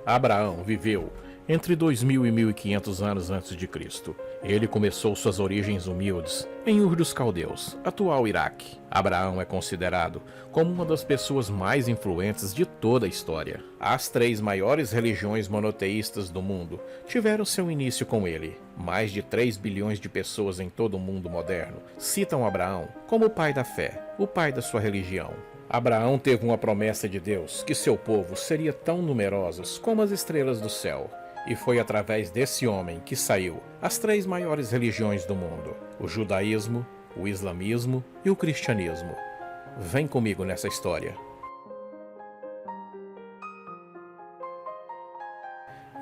Abraão viveu entre 2000 e 1500 anos antes de Cristo. Ele começou suas origens humildes em Ur dos Caldeus, atual Iraque. Abraão é considerado como uma das pessoas mais influentes de toda a história. As 3 maiores religiões monoteístas do mundo tiveram seu início com ele. Mais de 3 bilhões de pessoas em todo o mundo moderno citam Abraão como o pai da fé, o pai da sua religião. Abraão teve uma promessa de Deus que seu povo seria tão numerosos como as estrelas do céu. E foi através desse homem que saiu as 3 maiores religiões do mundo: o judaísmo, o islamismo e o cristianismo. Vem comigo nessa história.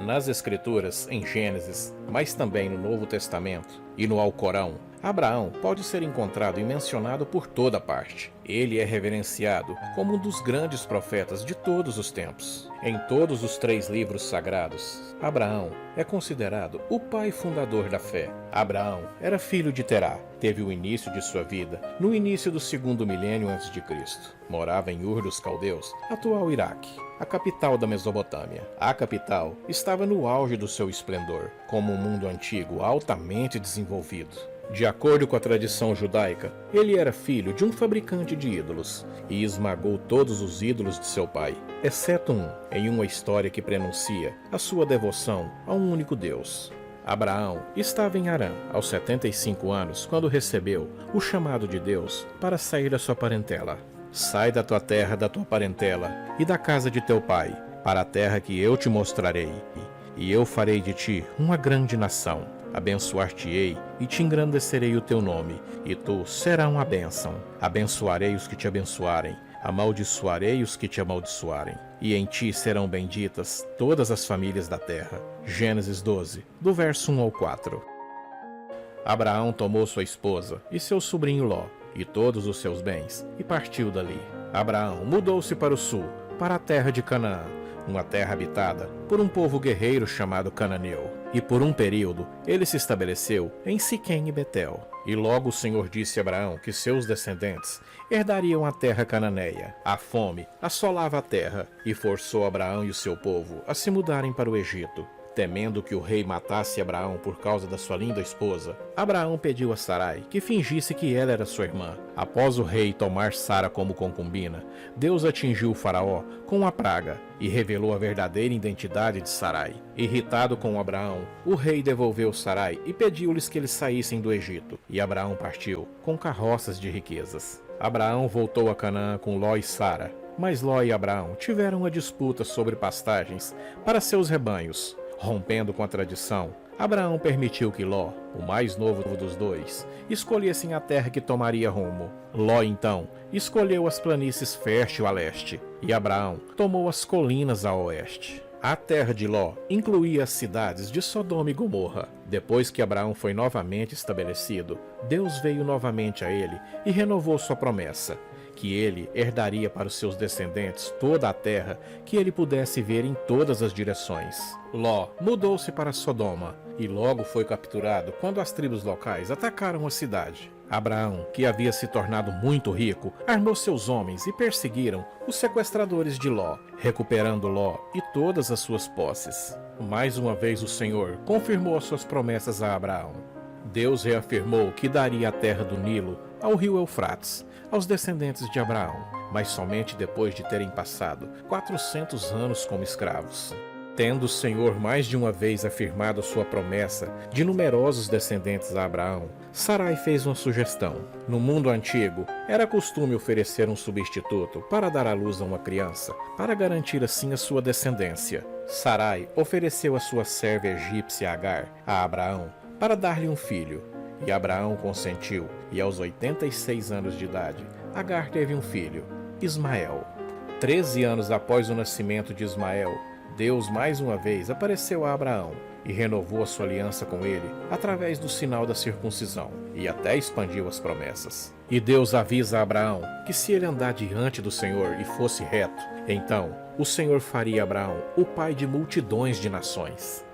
Nas Escrituras, em Gênesis, mas também no Novo Testamento e no Alcorão, Abraão pode ser encontrado e mencionado por toda parte. Ele é reverenciado como um dos grandes profetas de todos os tempos. Em todos os 3 livros sagrados, Abraão é considerado o pai fundador da fé. Abraão era filho de Terá, teve o início de sua vida no início do 2º milênio antes de Cristo. Morava em Ur dos Caldeus, atual Iraque, a capital da Mesopotâmia. A capital estava no auge do seu esplendor, como um mundo antigo altamente desenvolvido. De acordo com a tradição judaica, ele era filho de um fabricante de ídolos e esmagou todos os ídolos de seu pai, exceto um, em uma história que prenuncia a sua devoção a um único Deus. Abraão estava em Harã aos 75 anos quando recebeu o chamado de Deus para sair da sua parentela. Sai da tua terra, da tua parentela e da casa de teu pai, para a terra que eu te mostrarei, e eu farei de ti uma grande nação. Abençoar-te-ei e te engrandecerei o teu nome, e tu serás uma bênção. Abençoarei os que te abençoarem, amaldiçoarei os que te amaldiçoarem, e em ti serão benditas todas as famílias da terra. Gênesis 12, do verso 1 ao 4. Abraão tomou sua esposa e seu sobrinho Ló, e todos os seus bens, e partiu dali. Abraão mudou-se para o sul, para a terra de Canaã, uma terra habitada por um povo guerreiro chamado Cananeu. E por um período ele se estabeleceu em Siquém e Betel. E logo o Senhor disse a Abraão que seus descendentes herdariam a terra cananeia. A fome assolava a terra e forçou Abraão e o seu povo a se mudarem para o Egito. Temendo que o rei matasse Abraão por causa da sua linda esposa, Abraão pediu a Sarai que fingisse que ela era sua irmã. Após o rei tomar Sara como concubina, Deus atingiu o faraó com uma praga e revelou a verdadeira identidade de Sarai. Irritado com Abraão, o rei devolveu Sarai e pediu-lhes que eles saíssem do Egito. E Abraão partiu com carroças de riquezas. Abraão voltou a Canaã com Ló e Sara, mas Ló e Abraão tiveram uma disputa sobre pastagens para seus rebanhos. Rompendo com a tradição, Abraão permitiu que Ló, o mais novo dos dois, escolhessem a terra que tomaria rumo. Ló, então, escolheu as planícies fértil a leste, e Abraão tomou as colinas a oeste. A terra de Ló incluía as cidades de Sodoma e Gomorra. Depois que Abraão foi novamente estabelecido, Deus veio novamente a ele e renovou sua promessa, que ele herdaria para os seus descendentes toda a terra que ele pudesse ver em todas as direções. Ló mudou-se para Sodoma e logo foi capturado quando as tribos locais atacaram a cidade. Abraão, que havia se tornado muito rico, armou seus homens e perseguiram os sequestradores de Ló, recuperando Ló e todas as suas posses. Mais uma vez o Senhor confirmou as suas promessas a Abraão. Deus reafirmou que daria a terra do Nilo ao rio Eufrates, aos descendentes de Abraão, mas somente depois de terem passado 400 anos como escravos. Tendo o Senhor mais de uma vez afirmado sua promessa de numerosos descendentes a Abraão, Sarai fez uma sugestão. No mundo antigo, era costume oferecer um substituto para dar à luz a uma criança, para garantir assim a sua descendência. Sarai ofereceu a sua serva egípcia Agar a Abraão para dar-lhe um filho. E Abraão consentiu, e aos 86 anos de idade, Agar teve um filho, Ismael. 13 anos após o nascimento de Ismael, Deus mais uma vez apareceu a Abraão e renovou a sua aliança com ele através do sinal da circuncisão, e até expandiu as promessas. E Deus avisa a Abraão que se ele andar diante do Senhor e fosse reto, então o Senhor faria Abraão o pai de multidões de nações.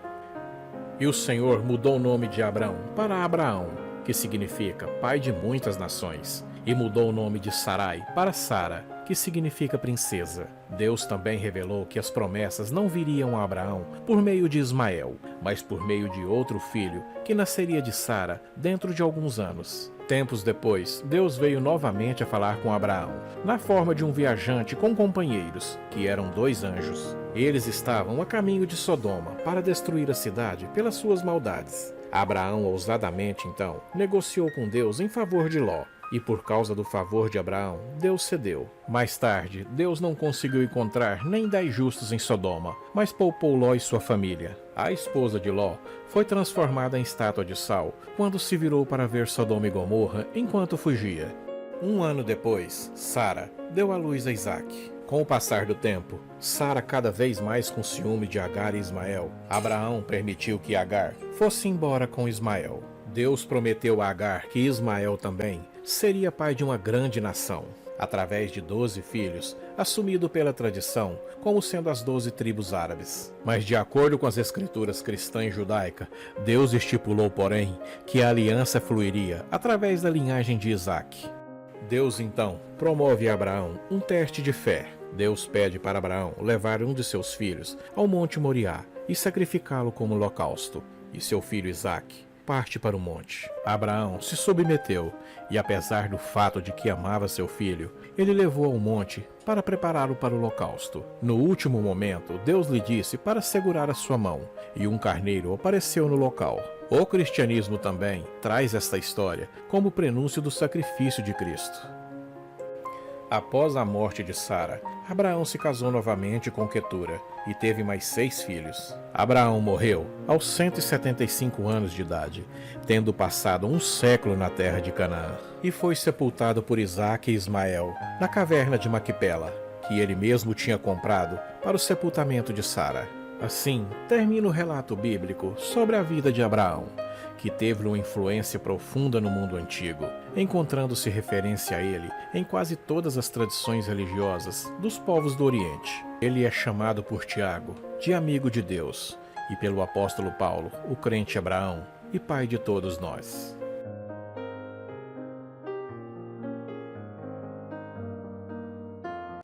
E o Senhor mudou o nome de Abrão para Abraão, que significa pai de muitas nações, e mudou o nome de Sarai para Sara, que significa princesa. Deus também revelou que as promessas não viriam a Abraão por meio de Ismael, mas por meio de outro filho, que nasceria de Sara dentro de alguns anos. Tempos depois, Deus veio novamente a falar com Abraão, na forma de um viajante com companheiros, que eram 2 anjos. Eles estavam a caminho de Sodoma para destruir a cidade pelas suas maldades. Abraão ousadamente, então, negociou com Deus em favor de Ló. E por causa do favor de Abraão, Deus cedeu. Mais tarde, Deus não conseguiu encontrar nem 10 justos em Sodoma, mas poupou Ló e sua família. A esposa de Ló foi transformada em estátua de sal quando se virou para ver Sodoma e Gomorra enquanto fugia. 1 ano depois, Sara deu à luz a Isaque. Com o passar do tempo, Sara cada vez mais com ciúme de Agar e Ismael, Abraão permitiu que Agar fosse embora com Ismael. Deus prometeu a Agar que Ismael também seria pai de uma grande nação, através de 12 filhos, assumido pela tradição como sendo as 12 tribos árabes. Mas de acordo com as escrituras cristã e judaica, Deus estipulou, porém, que a aliança fluiria através da linhagem de Isaque. Deus, então, promove a Abraão um teste de fé. Deus pede para Abraão levar um de seus filhos ao Monte Moriá e sacrificá-lo como holocausto, e seu filho Isaque parte para o monte. Abraão se submeteu e, apesar do fato de que amava seu filho, ele levou ao monte para prepará-lo para o holocausto. No último momento, Deus lhe disse para segurar a sua mão, e um carneiro apareceu no local. O cristianismo também traz esta história como prenúncio do sacrifício de Cristo. Após a morte de Sara, Abraão se casou novamente com Quetura e teve mais 6 filhos. Abraão morreu aos 175 anos de idade, tendo passado 1 século na terra de Canaã, e foi sepultado por Isaque e Ismael na caverna de Maquipela, que ele mesmo tinha comprado para o sepultamento de Sara. Assim, termina o relato bíblico sobre a vida de Abraão, que teve uma influência profunda no mundo antigo, encontrando-se referência a ele em quase todas as tradições religiosas dos povos do Oriente. Ele é chamado por Tiago de amigo de Deus e pelo apóstolo Paulo, o crente Abraão e pai de todos nós.